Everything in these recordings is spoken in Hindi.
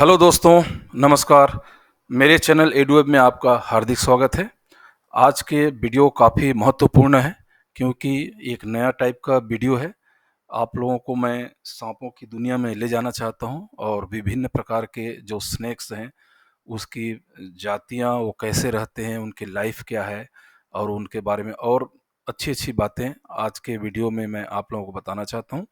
हेलो दोस्तों, नमस्कार। मेरे चैनल एडुवेब में आपका हार्दिक स्वागत है। आज के वीडियो काफ़ी महत्वपूर्ण है क्योंकि एक नया टाइप का वीडियो है। आप लोगों को मैं सांपों की दुनिया में ले जाना चाहता हूं और विभिन्न प्रकार के जो स्नेक्स हैं, उसकी जातियां वो कैसे रहते हैं, उनकी लाइफ क्या है और उनके बारे में और अच्छी-अच्छी बातें आज के वीडियो में मैं आप लोगों को बताना चाहता हूं।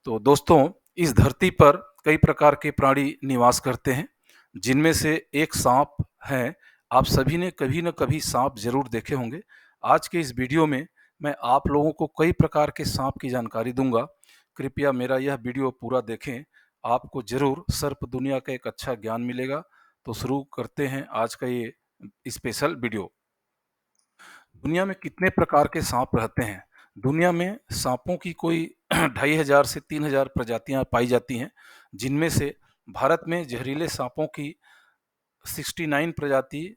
तो दोस्तों, इस धरती पर कई प्रकार के प्राणी निवास करते हैं, जिनमें से एक सांप है। आप सभी ने कभी न कभी सांप ज़रूर देखे होंगे। आज के इस वीडियो में मैं आप लोगों को कई प्रकार के सांप की जानकारी दूँगा। कृपया मेरा यह वीडियो पूरा देखें, आपको ज़रूर सर्प दुनिया का एक अच्छा ज्ञान मिलेगा। तो शुरू करते हैं आज का ये स्पेशल वीडियो। दुनिया में कितने प्रकार के सांप रहते हैं? दुनिया में सांपों की कोई 2500 से 3000 प्रजातियां पाई जाती हैं, जिनमें से भारत में जहरीले सांपों की 69 प्रजाति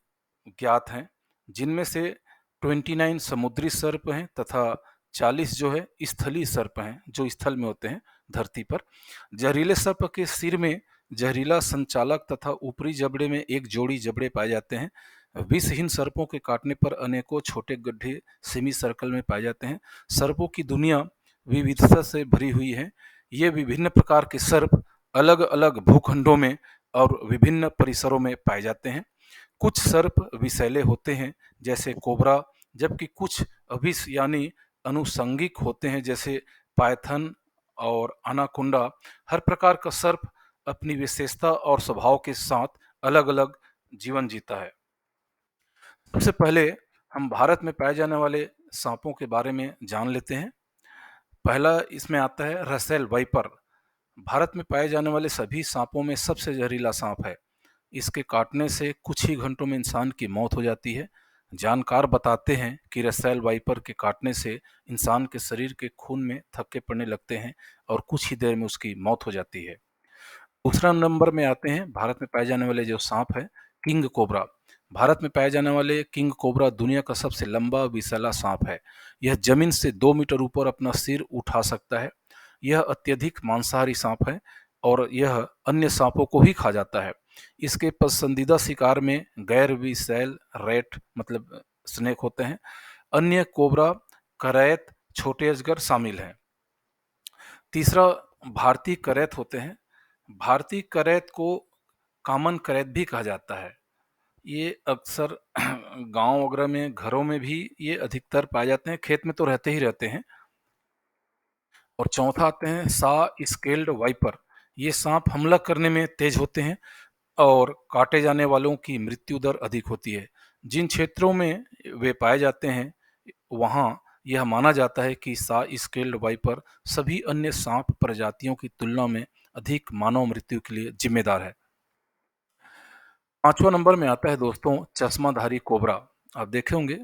ज्ञात हैं, जिनमें से 29 समुद्री सर्प हैं तथा 40 जो है स्थलीय सर्प हैं, जो स्थल में होते हैं धरती पर। जहरीले सर्प के सिर में जहरीला संचालक तथा ऊपरी जबड़े में एक जोड़ी जबड़े पाए जाते हैं। विषहीन सर्पों के काटने पर अनेकों छोटे गड्ढे सेमी सर्कल में पाए जाते हैं। सर्पों की दुनिया विविधता से भरी हुई है। ये विभिन्न प्रकार के सर्प अलग अलग भूखंडों में और विभिन्न परिसरों में पाए जाते हैं। कुछ सर्प विषैले होते हैं जैसे कोबरा, जबकि कुछ अभिस यानी अनुषंगिक होते हैं जैसे पायथन और अनाकोंडा। हर प्रकार का सर्प अपनी विशेषता और स्वभाव के साथ अलग अलग जीवन जीता है। सबसे पहले हम भारत में पाए जाने वाले सांपों के बारे में जान लेते हैं। पहला इसमें आता है रसेल वाइपर। भारत में पाए जाने वाले सभी सांपों में सबसे जहरीला सांप है। इसके काटने से कुछ ही घंटों में इंसान की मौत हो जाती है। जानकार बताते हैं कि रसेल वाइपर के काटने से इंसान के शरीर के खून में थक्के पड़ने लगते हैं और कुछ ही देर में उसकी मौत हो जाती है। दूसरा नंबर में आते हैं भारत में पाए जाने वाले जो सांप है, किंग कोबरा। भारत में पाए जाने वाले किंग कोबरा दुनिया का सबसे लंबा विषैला सांप है। यह जमीन से 2 मीटर ऊपर अपना सिर उठा सकता है। यह अत्यधिक मांसाहारी सांप है और यह अन्य सांपों को भी खा जाता है। इसके पसंदीदा शिकार में गैर विषैल रैट मतलब स्नेक होते हैं। अन्य कोबरा, करैत, छोटे अजगर शामिल हैं। तीसरा भारतीय करैत होते हैं। भारतीय करैत को कॉमन करैत भी कहा जाता है। ये अक्सर गांव वगैरह में घरों में भी ये अधिकतर पाए जाते हैं, खेत में तो रहते ही रहते हैं। और चौथा आते हैं सा स्केल्ड वाइपर। ये सांप हमला करने में तेज होते हैं और काटे जाने वालों की मृत्यु दर अधिक होती है। जिन क्षेत्रों में वे पाए जाते हैं वहाँ यह माना जाता है कि सा स्केल्ड वाइपर सभी अन्य सांप प्रजातियों की तुलना में अधिक मानव मृत्यु के लिए जिम्मेदार है। पांचवा नंबर में आता है दोस्तों चश्माधारी कोबरा। आप देखे होंगे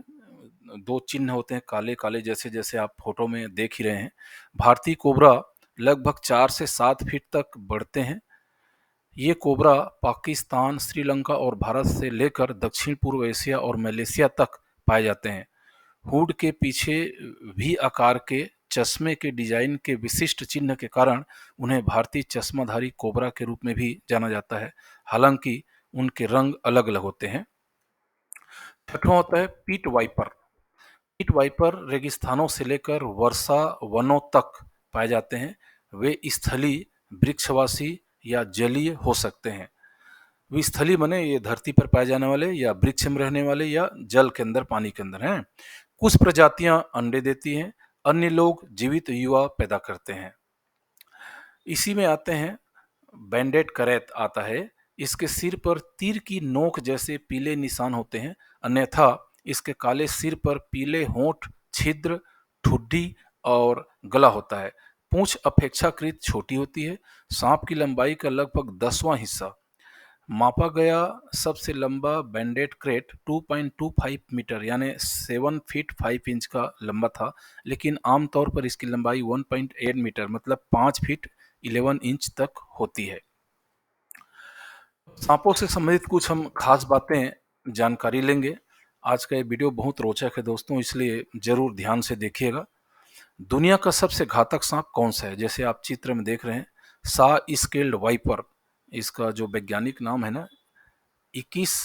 दो चिन्ह होते हैं काले काले, जैसे जैसे आप फोटो में देख ही रहे हैं। भारतीय कोबरा लगभग 4 से 7 फीट तक बढ़ते हैं। ये कोबरा पाकिस्तान, श्रीलंका और भारत से लेकर दक्षिण पूर्व एशिया और मलेशिया तक पाए जाते हैं। हुड के पीछे वी आकार के चश्मे के डिजाइन के विशिष्ट चिन्ह के कारण उन्हें भारतीय चश्माधारी कोबरा के रूप में भी जाना जाता है। हालांकि उनके रंग अलग अलग होते हैं। छठवां होता है पीट वाइपर। पीट वाइपर रेगिस्तानों से लेकर वर्षा वनों तक पाए जाते हैं। वे स्थलीय, वृक्षवासी या जलीय हो सकते हैं। वे स्थलीय बने ये धरती पर पाए जाने वाले या वृक्ष में रहने वाले या जल के अंदर, पानी के अंदर हैं। कुछ प्रजातियां अंडे देती हैं, अन्य लोग जीवित युवा पैदा करते हैं। इसी में आते हैं बैंडेड करैत आता है। इसके सिर पर तीर की नोक जैसे पीले निशान होते हैं, अन्यथा इसके काले सिर पर पीले होंठ, छिद्र, ठुड्डी और गला होता है। पूंछ अपेक्षाकृत छोटी होती है। सांप की लंबाई का लगभग 10वां हिस्सा। मापा गया सबसे लंबा बैंडेड क्रेट 2.25 मीटर यानी 7 फीट 5 इंच का लंबा था, लेकिन आमतौर पर इसकी लंबाई 1.8 मीटर मतलब 5 फीट 11 इंच तक होती है। सांपों से संबंधित कुछ हम खास बातें जानकारी लेंगे। आज का ये वीडियो बहुत रोचक है दोस्तों, इसलिए जरूर ध्यान से देखिएगा। दुनिया का सबसे घातक सांप कौन सा है? जैसे आप चित्र में देख रहे हैं सा स्केल्ड वाइपर, इसका जो वैज्ञानिक नाम है ना, इकिस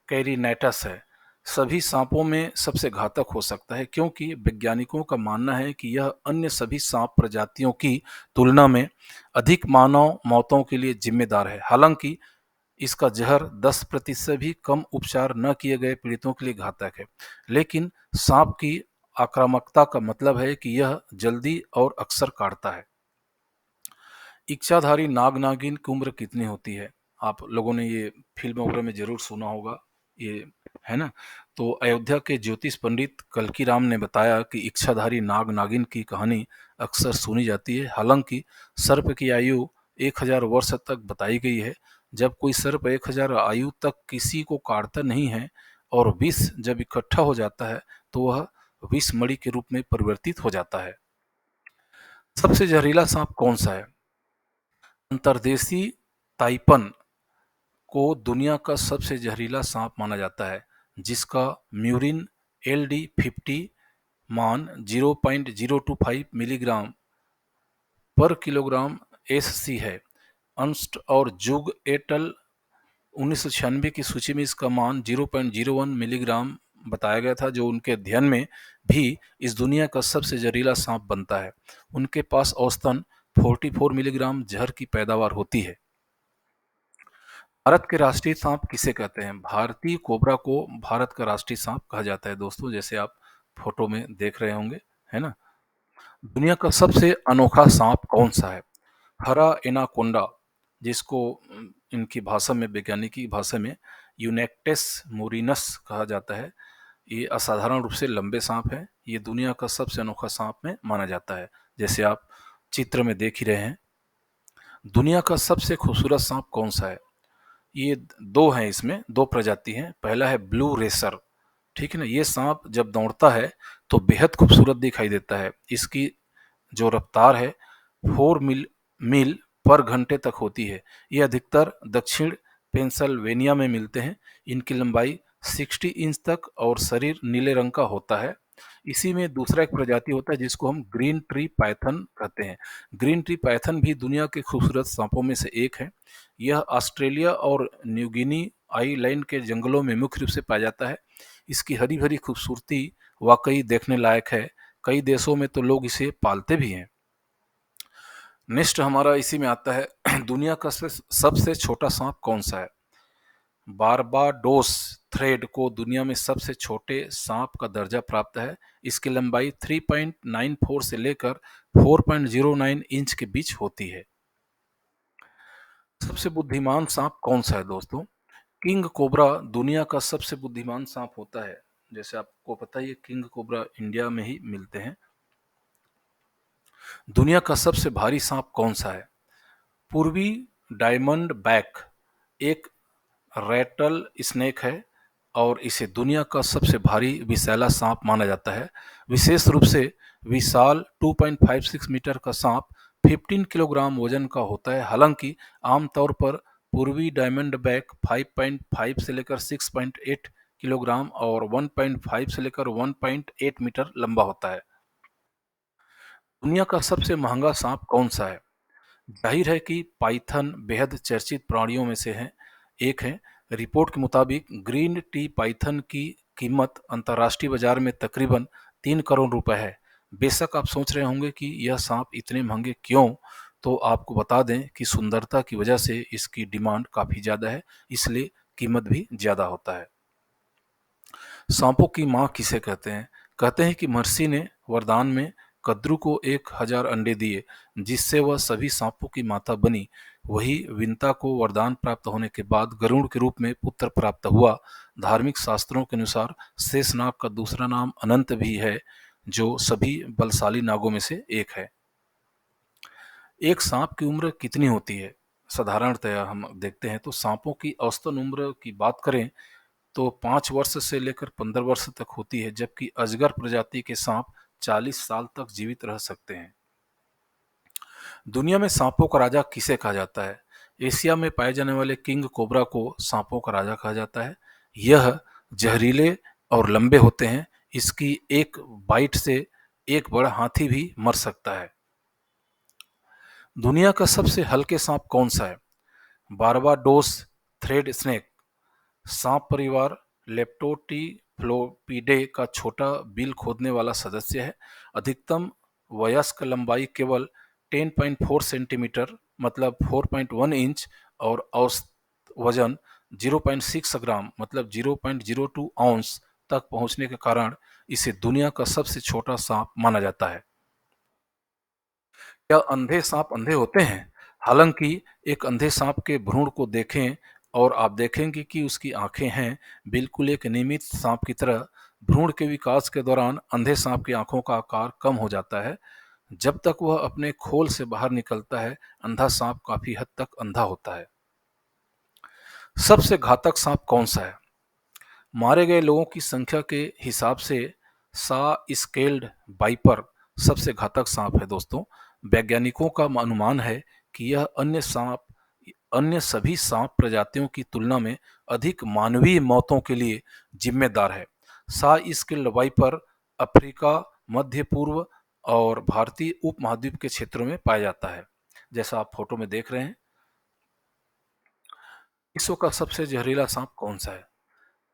कैरिनेटस है। सभी सांपों में सबसे घातक हो सकता है, क्योंकि वैज्ञानिकों का मानना है कि यह अन्य सभी सांप प्रजातियों की तुलना में अधिक मानव मौतों के लिए जिम्मेदार है। हालांकि इसका जहर 10% से भी कम उपचार न किए गए पीड़ितों के लिए घातक है, लेकिन सांप की आक्रामकता का मतलब है कि यह जल्दी और अक्सर काटता है। इच्छाधारी नाग नागिन की उम्र कितनी होती है? आप लोगों ने ये फिल्म वगैरह में जरूर सुना होगा, ये है ना। तो अयोध्या के ज्योतिष पंडित कल्की राम ने बताया कि इच्छाधारी नाग नागिन की कहानी अक्सर सुनी जाती है। हालांकि सर्प की आयु 1000 वर्ष तक बताई गई है। जब कोई सर्प 1000 आयु तक किसी को काटता नहीं है और विष जब इकट्ठा हो जाता है तो वह विष मणि के रूप में परिवर्तित हो जाता है। सबसे जहरीला सांप कौन सा है? अंतर्देशी ताइपन को दुनिया का सबसे जहरीला सांप माना जाता है, जिसका म्यूरिन LD50 मान 0.025 मिलीग्राम पर किलोग्राम SC है। अंस्ट और जुग एटल 1996 की सूची में इसका मान 0.01 मिलीग्राम बताया गया था, जो उनके अध्ययन में भी इस दुनिया का सबसे जहरीला सांप बनता है। उनके पास औसतन 44 मिलीग्राम जहर की पैदावार होती है। भारत के राष्ट्रीय सांप किसे कहते हैं? भारतीय कोबरा को भारत का राष्ट्रीय सांप कहा जाता है दोस्तों, जैसे आप फोटो में देख रहे होंगे, है ना। दुनिया का सबसे अनोखा सांप कौन सा है? हरा एनाकोंडा, जिसको इनकी भाषा में, वैज्ञानिकी भाषा में यूनेक्टेस मोरिनस कहा जाता है। ये असाधारण रूप से लंबे सांप है। ये दुनिया का सबसे अनोखा सांप में माना जाता है, जैसे आप चित्र में देख ही रहे हैं। दुनिया का सबसे खूबसूरत सांप कौन सा है? ये दो हैं, इसमें दो प्रजाति हैं। पहला है ब्लू रेसर, ठीक है ना। ये सांप जब दौड़ता है तो बेहद खूबसूरत दिखाई देता है। इसकी जो रफ्तार है 4 मील पर घंटे तक होती है। ये अधिकतर दक्षिण पेंसिल्वेनिया में मिलते हैं। इनकी लंबाई 60 इंच तक और शरीर नीले रंग का होता है। इसी में दूसरा एक प्रजाति होता है जिसको हम ग्रीन ट्री पाइथन कहते हैं। ग्रीन ट्री पाइथन भी दुनिया के खूबसूरत सांपों में से एक है। यह ऑस्ट्रेलिया और न्यूगिनी आइलैंड के जंगलों में मुख्य रूप से पाया जाता है। इसकी हरी भरी खूबसूरती वाकई देखने लायक है। कई देशों में तो लोग इसे पालते भी हैं। नेक्स्ट हमारा इसी में आता है दुनिया का सबसे छोटा सांप कौन सा है? बारबाडोस थ्रेड को दुनिया में सबसे छोटे सांप का दर्जा प्राप्त है। इसकी लंबाई 3.94 से लेकर 4.09 इंच के बीच होती है। सबसे बुद्धिमान सांप कौन सा है दोस्तों? किंग कोबरा दुनिया का सबसे बुद्धिमान सांप होता है। जैसे आपको पता ही है, किंग कोबरा इंडिया में ही मिलते हैं। दुनिया का सबसे भारी सांप कौन सा है? पूर्वी डायमंड बैक एक रैटल स्नेक है और इसे दुनिया का सबसे भारी विषैला सांप माना जाता है। विशेष रूप से विशाल 2.56 मीटर का सांप 15 किलोग्राम वजन का होता है। हालांकि आमतौर पर पूर्वी डायमंड बैक 5.5 से लेकर 6.8 किलोग्राम और 1.5 से लेकर 1.8 मीटर लंबा होता है। दुनिया का सबसे महंगा सांप कौन सा है? जाहिर है कि पाइथन बेहद चर्चित प्राणियों में से है, एक है। रिपोर्ट के मुताबिक ग्रीन टी पाइथन की कीमत अंतर्राष्ट्रीय बाजार में तकरीबन 3 करोड़ रुपए है। बेशक आप सोच रहे होंगे कि यह सांप इतने महंगे क्यों, तो आपको बता दें कि सुंदरता की वजह से इसकी डिमांड काफ़ी ज़्यादा है, इसलिए कीमत भी ज़्यादा होता है। सांपों की माँ किसे कहते हैं? कहते हैं कि महर्षि ने वरदान में कद्रु को 1000 अंडे दिए, जिससे वह सभी सांपों की माता बनी। वही विंता को वरदान प्राप्त होने के बाद गरुड़ के रूप में पुत्र प्राप्त हुआ। धार्मिक शास्त्रों के अनुसार शेषनाग का दूसरा नाम अनंत भी है, जो सभी बलशाली नागों में से एक है। एक सांप की उम्र कितनी होती है? साधारणतया हम देखते हैं तो सांपों की औसतन उम्र की बात करें तो 5 वर्ष से लेकर 15 वर्ष तक होती है, जबकि अजगर प्रजाति के सांप 40 साल तक जीवित रह सकते हैं। दुनिया में सांपों का राजा किसे कहा जाता है? एशिया में पाए जाने वाले किंग कोबरा को सांपों का राजा कहा जाता है। यह जहरीले और लंबे होते हैं। इसकी एक बाइट से एक बड़ा हाथी भी मर सकता है। दुनिया का सबसे हल्के सांप कौन सा है? बारबाडोस थ्रेड स्नेक, सांप परिवार लेप्टोटिफ्लोपिडे का छोटा बिल खोदने वाला सदस्य है। अधिकतम वयस्क लंबाई केवल 10.4 सेंटीमीटर मतलब 4.1 इंच और औसत वजन 0.6 ग्राम मतलब 0.02 आउंस तक पहुंचने के कारण इसे दुनिया का सबसे छोटा सांप माना जाता है। क्या अंधे सांप अंधे होते हैं? हालांकि एक अंधे सांप के भ्रूण को देखें और आप देखेंगे कि उसकी आंखें हैं बिल्कुल एक नियमित सांप की तरह। भ्रूण के विकास के दौरान अंधे सांप की आंखों का आकार कम हो जाता है। जब तक वह अपने खोल से बाहर निकलता है, अंधा सांप काफी हद तक अंधा होता है। सबसे घातक सांप कौन सा है? मारे गए लोगों की संख्या के हिसाब से सा स्केल्ड वाइपर सबसे घातक सांप है दोस्तों। वैज्ञानिकों का अनुमान है कि यह अन्य सभी सांप प्रजातियों की तुलना में अधिक मानवीय मौतों के लिए जिम्मेदार है। सा स्केल्ड वाइपर अफ्रीका, मध्य पूर्व और भारतीय उपमहाद्वीप के क्षेत्रों में पाया जाता है, जैसा आप फोटो में देख रहे हैं। विश्व का सबसे जहरीला सांप कौन सा है?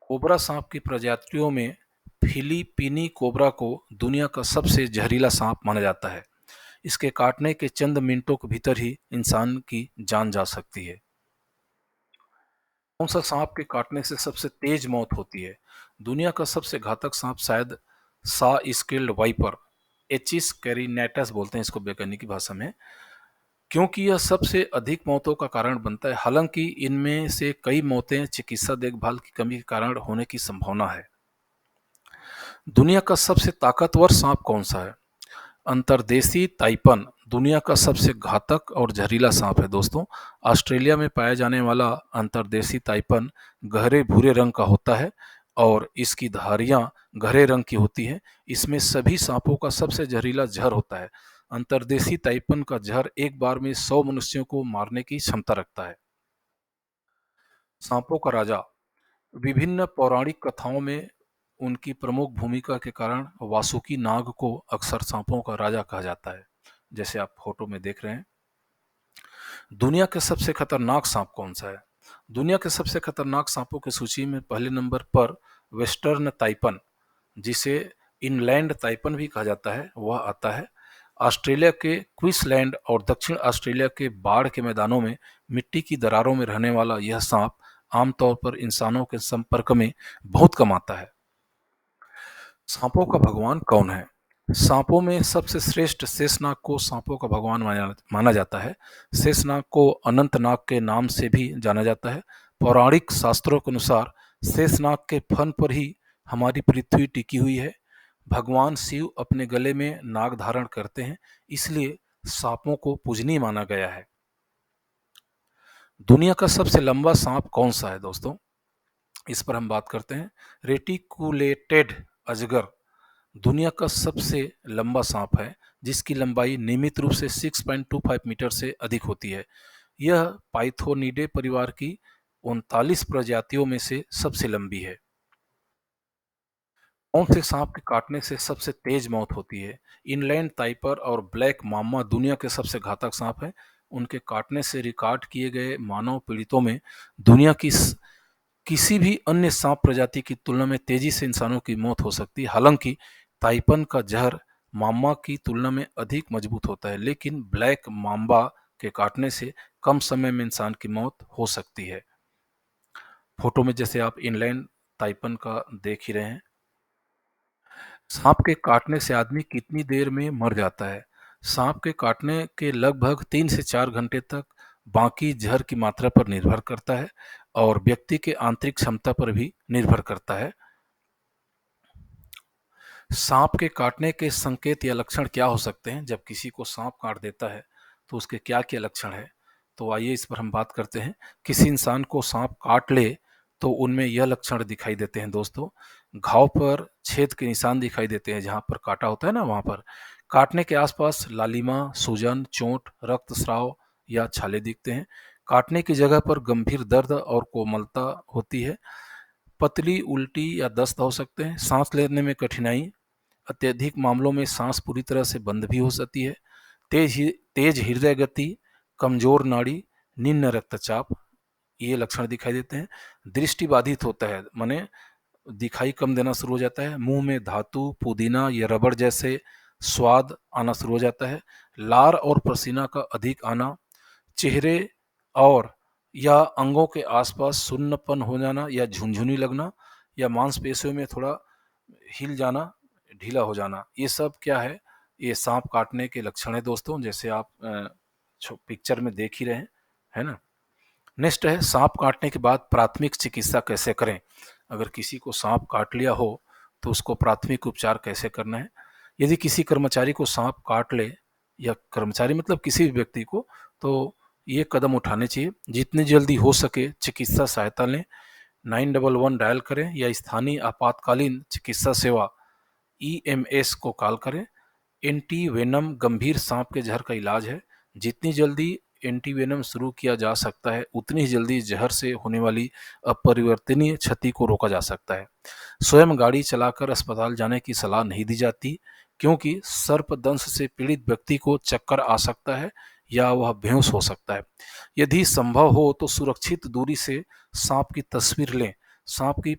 कोबरा सांप की प्रजातियों में फिलीपीनी कोबरा को दुनिया का सबसे जहरीला सांप माना जाता है। इसके काटने के चंद मिनटों के भीतर ही इंसान की जान जा सकती है। कौन सा सांप के काटने से सबसे तेज मौत होती है? दुनिया का सबसे घातक सांप शायद सा स्केल्ड वाइपर एचिस कैरिनेटस बोलते हैं इसको वैज्ञानिक भाषा में, क्योंकि यह सबसे अधिक मौतों का कारण बनता है। हालांकि इनमें से कई मौतें चिकित्सा देखभाल की कमी के कारण होने की संभावना है। दुनिया का सबसे ताकतवर सांप कौन सा है? अंतर्देशीय ताइपन दुनिया का सबसे घातक और जहरीला सांप है दोस्तों। ऑस्ट्रेलिया में पाया जाने वाला अंतर्देशीय ताइपन गहरे भूरे रंग का होता है और इसकी धारियां गहरे रंग की होती हैं। इसमें सभी सांपों का सबसे जहरीला जहर होता है। अंतर्देशीय ताइपन का जहर एक बार में 100 मनुष्यों को मारने की क्षमता रखता है। सांपों का राजा विभिन्न पौराणिक कथाओं में उनकी प्रमुख भूमिका के कारण वासुकी नाग को अक्सर सांपों का राजा कहा जाता है, जैसे आप फोटो में देख रहे हैं। दुनिया के सबसे खतरनाक सांप कौन सा है? दुनिया के सबसे खतरनाक सांपों की सूची में पहले नंबर पर वेस्टर्न ताइपन, जिसे इनलैंड ताइपन भी कहा जाता है, वह आता है। ऑस्ट्रेलिया के क्वींसलैंड और दक्षिण ऑस्ट्रेलिया के बाढ़ के मैदानों में मिट्टी की दरारों में रहने वाला यह सांप आमतौर पर इंसानों के संपर्क में बहुत कम आता है। सांपों का भगवान कौन है? सांपों में सबसे श्रेष्ठ शेषनाग को सांपों का भगवान माना जाता है। शेषनाग को अनंतनाग के नाम से भी जाना जाता है। पौराणिक शास्त्रों के अनुसार शेषनाग के फन पर ही हमारी पृथ्वी टिकी हुई है। भगवान शिव अपने गले में नाग धारण करते हैं, इसलिए सांपों को पूजनीय माना गया है। दुनिया का सबसे लंबा सांप कौन सा है दोस्तों? इस पर हम बात करते हैं। रेटिकुलेटेड अजगर दुनिया का सबसे लंबा सांप है, जिसकी लंबाई नियमित रूप से 6.25 मीटर से अधिक होती है। यह पाइथोनिडे परिवार की 39 प्रजातियों में से सबसे लंबी है। कौन से सांप के काटने से सबसे तेज मौत होती है? इनलैंड टाइपर और ब्लैक मामा दुनिया के सबसे घातक सांप हैं। उनके काटने से रिकॉर्ड किए गए मानव पीड़ितों में दुनिया की किसी भी अन्य सांप प्रजाति की तुलना में तेजी से इंसानों की मौत हो सकती है। हालांकि ताइपन का जहर मामा की तुलना में अधिक मजबूत होता है, लेकिन ब्लैक माम्बा के काटने से कम समय में इंसान की मौत हो सकती है। फोटो में जैसे आप इनलैंड ताइपन का देख ही रहे हैं। सांप के काटने से आदमी कितनी देर में मर जाता है? सांप के काटने के लगभग 3 से 4 घंटे तक बाकी जहर की मात्रा पर निर्भर करता है और व्यक्ति के आंतरिक क्षमता पर भी निर्भर करता है। सांप के काटने के संकेत या लक्षण क्या हो सकते हैं? जब किसी को सांप काट देता है तो उसके क्या क्या लक्षण है, तो आइए इस पर हम बात करते हैं। किसी इंसान को सांप काट ले तो उनमें यह लक्षण दिखाई देते हैं दोस्तों। घाव पर छेद के निशान दिखाई देते हैं, जहां पर काटा होता है ना वहां पर। काटने के आसपास लालिमा, सूजन, चोट, रक्तस्राव या छाले दिखते हैं। काटने की जगह पर गंभीर दर्द और कोमलता होती है। पतली उल्टी या दस्त हो सकते हैं। सांस लेने में कठिनाई, अत्यधिक मामलों में सांस पूरी तरह से बंद भी हो सकती है। तेज हृदय गति, कमजोर नाड़ी, निम्न रक्तचाप ये लक्षण दिखाई देते हैं। दृष्टि बाधित होता है, माने दिखाई कम देना शुरू हो जाता है। मुंह में धातु, पुदीना या रबड़ जैसे स्वाद आना शुरू हो जाता है। लार और पसीना का अधिक आना, चेहरे और या अंगों के आसपास सुन्नपन हो जाना या झुनझुनी लगना या मांसपेशियों में थोड़ा हिल जाना, ढीला हो जाना, ये सब क्या है, ये सांप काटने के लक्षण है दोस्तों, जैसे आप पिक्चर में देख ही रहे हैं, है ना। नेक्स्ट है सांप काटने के बाद प्राथमिक चिकित्सा कैसे करें। अगर किसी को सांप काट लिया हो तो उसको प्राथमिक उपचार कैसे करना है। यदि किसी कर्मचारी को सांप काट ले, या कर्मचारी मतलब किसी भी व्यक्ति को, तो ये कदम उठाने चाहिए, जितनी जल्दी हो सके चिकित्सा सहायता लें। 911 डायल करें या स्थानीय आपातकालीन चिकित्सा सेवा ईएमएस को कॉल करें। एंटी वेनम गंभीर सांप के जहर का इलाज है। जितनी जल्दी एंटी वेनम शुरू किया जा सकता है उतनी ही जल्दी जहर से होने वाली अपरिवर्तनीय क्षति को रोका जा सकता है। स्वयं गाड़ी चलाकर अस्पताल जाने की सलाह नहीं दी जाती, क्योंकि सर्पदंश से पीड़ित व्यक्ति को चक्कर आ सकता है या वह बेहोश हो सकता है। यदि संभव हो तो सुरक्षित दूरी से सांप की तस्वीर लें। सांप की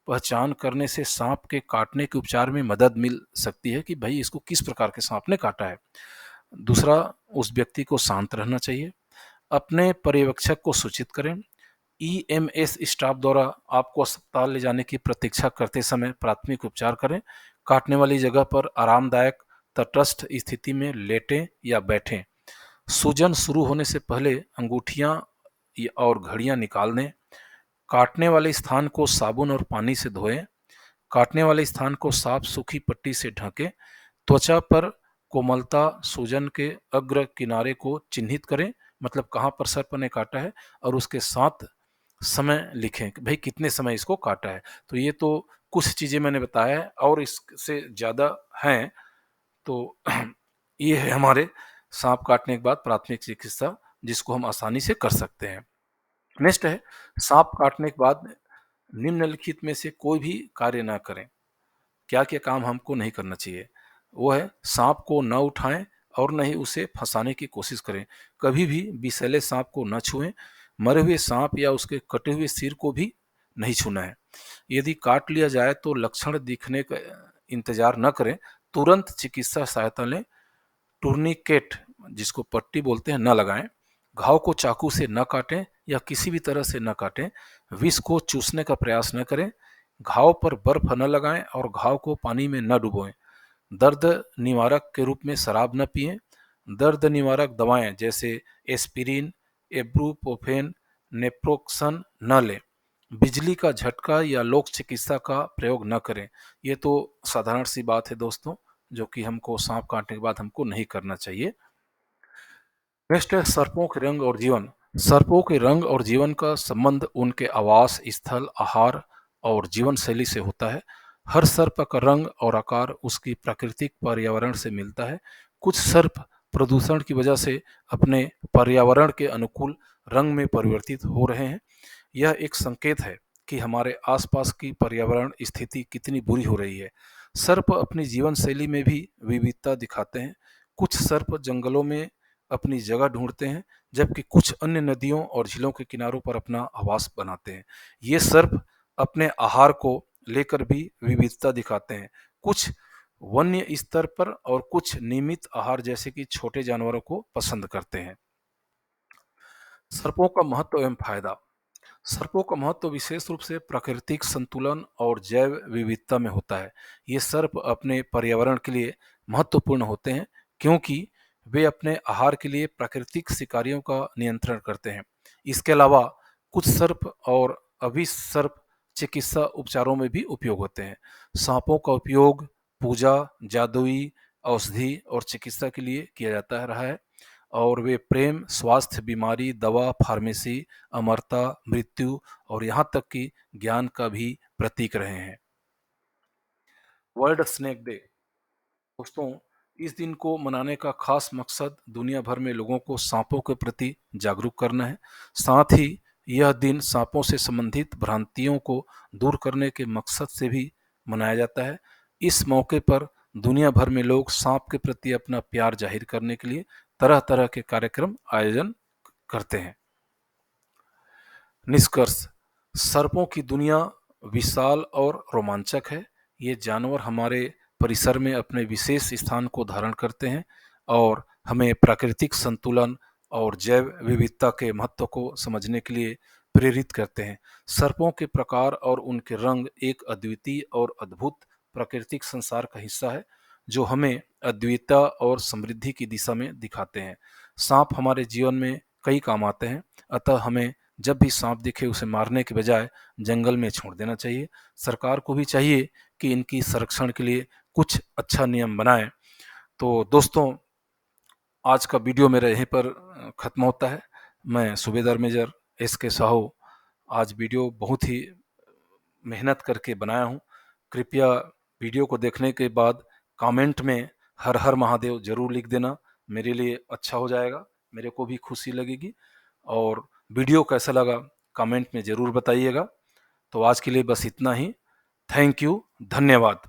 पहचान करने से सांप के काटने के उपचार में मदद मिल सकती है कि भाई इसको किस प्रकार के सांप ने काटा है। दूसरा, उस व्यक्ति को शांत रहना चाहिए। अपने पर्यवेक्षक को सूचित करें। ईएमएस स्टाफ द्वारा आपको अस्पताल ले जाने की प्रतीक्षा करते समय प्राथमिक उपचार करें। काटने वाली जगह पर आरामदायक तटस्थ स्थिति में लेटें या बैठें। सूजन शुरू होने से पहले अंगूठियां और घड़ियां निकाल दें। काटने वाले स्थान को साबुन और पानी से धोएं। काटने वाले स्थान को साफ सूखी पट्टी से ढकें। त्वचा पर कोमलता, सूजन के अग्र किनारे को चिन्हित करें, मतलब कहाँ पर सर्प ने काटा है, और उसके साथ समय लिखें कि भाई कितने समय इसको काटा है। तो ये तो कुछ चीज़ें मैंने बताया है, और इससे ज़्यादा हैं। तो ये है हमारे सांप काटने के बाद प्राथमिक चिकित्सा, जिसको हम आसानी से कर सकते हैं। नेक्स्ट है सांप काटने के बाद निम्नलिखित में से कोई भी कार्य ना करें। क्या क्या काम हमको नहीं करना चाहिए, वो है सांप को न उठाएं और न ही उसे फंसाने की कोशिश करें। कभी भी विषैले सांप को न छुएं। मरे हुए सांप या उसके कटे हुए सिर को भी नहीं छूना है। यदि काट लिया जाए तो लक्षण दिखने का इंतजार न करें, तुरंत चिकित्सा सहायता लें। टूर्निकेट, जिसको पट्टी बोलते हैं, न लगाएं। घाव को चाकू से न काटें या किसी भी तरह से न काटें। विष को चूसने का प्रयास न करें। घाव पर बर्फ न लगाएं और घाव को पानी में न डुबोएं। दर्द निवारक के रूप में शराब न पिएं। दर्द निवारक दवाएं जैसे एस्पिरिन, इब्रुप्रोफेन, नेप्रोक्सन न लें। बिजली का झटका या लोक चिकित्सा का प्रयोग न करें। ये तो साधारण सी बात है दोस्तों, जो कि हमको सांप काटने के बाद हमको नहीं करना चाहिए। नेक्स्ट है सर्पों के रंग और जीवन। सर्पों के रंग और जीवन का संबंध उनके आवास स्थल, आहार और जीवन शैली से होता है। हर सर्प का रंग और आकार उसकी प्राकृतिक पर्यावरण से मिलता है। कुछ सर्प प्रदूषण की वजह से अपने पर्यावरण के अनुकूल रंग में परिवर्तित हो रहे हैं। यह एक संकेत है कि हमारे आसपास की पर्यावरण स्थिति कितनी बुरी हो रही है। सर्प अपनी जीवन शैली में भी विविधता दिखाते हैं। कुछ सर्प जंगलों में अपनी जगह ढूंढते हैं, जबकि कुछ अन्य नदियों और झीलों के किनारों पर अपना आवास बनाते हैं। ये सर्प अपने आहार को लेकर भी विविधता दिखाते हैं। कुछ वन्य स्तर पर और कुछ नियमित आहार जैसे कि छोटे जानवरों को पसंद करते हैं। सर्पों का महत्व एवं फायदा। सर्पों का महत्व विशेष रूप से प्राकृतिक संतुलन और जैव विविधता में होता है। ये सर्प अपने पर्यावरण के लिए महत्वपूर्ण होते हैं, क्योंकि वे अपने आहार के लिए प्राकृतिक शिकारियों का नियंत्रण करते हैं। इसके अलावा कुछ सर्प और अभिसर्प चिकित्सा उपचारों में भी उपयोग होते हैं। सांपों का उपयोग पूजा, जादुई औषधि और चिकित्सा के लिए किया जाता रहा है, और वे प्रेम, स्वास्थ्य, बीमारी, दवा, फार्मेसी, अमरता, मृत्यु और यहाँ तक कि ज्ञान का भी प्रतीक रहे हैं। World snake day. दोस्तों, इस दिन को मनाने का खास मकसद दुनिया भर में लोगों को सांपों के प्रति जागरूक करना है। साथ ही यह दिन सांपों से संबंधित भ्रांतियों को दूर करने के मकसद से भी मनाया जाता है। इस मौके पर दुनिया भर में लोग सांप के प्रति अपना प्यार जाहिर करने के लिए तरह तरह के कार्यक्रम आयोजन करते हैं। निष्कर्ष, सर्पों की दुनिया विशाल और रोमांचक है। ये जानवर हमारे परिसर में अपने विशेष स्थान को धारण करते हैं और हमें प्राकृतिक संतुलन और जैव विविधता के महत्व को समझने के लिए प्रेरित करते हैं। सर्पों के प्रकार और उनके रंग एक अद्वितीय और अद्भुत प्राकृतिक संसार का हिस्सा है, जो हमें अद्वितीयता और समृद्धि की दिशा में दिखाते हैं। सांप हमारे जीवन में कई काम आते हैं, अतः हमें जब भी सांप दिखे उसे मारने के बजाय जंगल में छोड़ देना चाहिए। सरकार को भी चाहिए कि इनकी संरक्षण के लिए कुछ अच्छा नियम बनाए। तो दोस्तों, आज का वीडियो मेरा यहीं पर ख़त्म होता है। मैं सूबेदार मेजर एस.के. साहू आज वीडियो बहुत ही मेहनत करके बनाया हूँ। कृपया वीडियो को देखने के बाद कमेंट में हर हर महादेव ज़रूर लिख देना, मेरे लिए अच्छा हो जाएगा, मेरे को भी खुशी लगेगी। और वीडियो कैसा लगा कमेंट में ज़रूर बताइएगा। तो आज के लिए बस इतना ही। थैंक यू, धन्यवाद।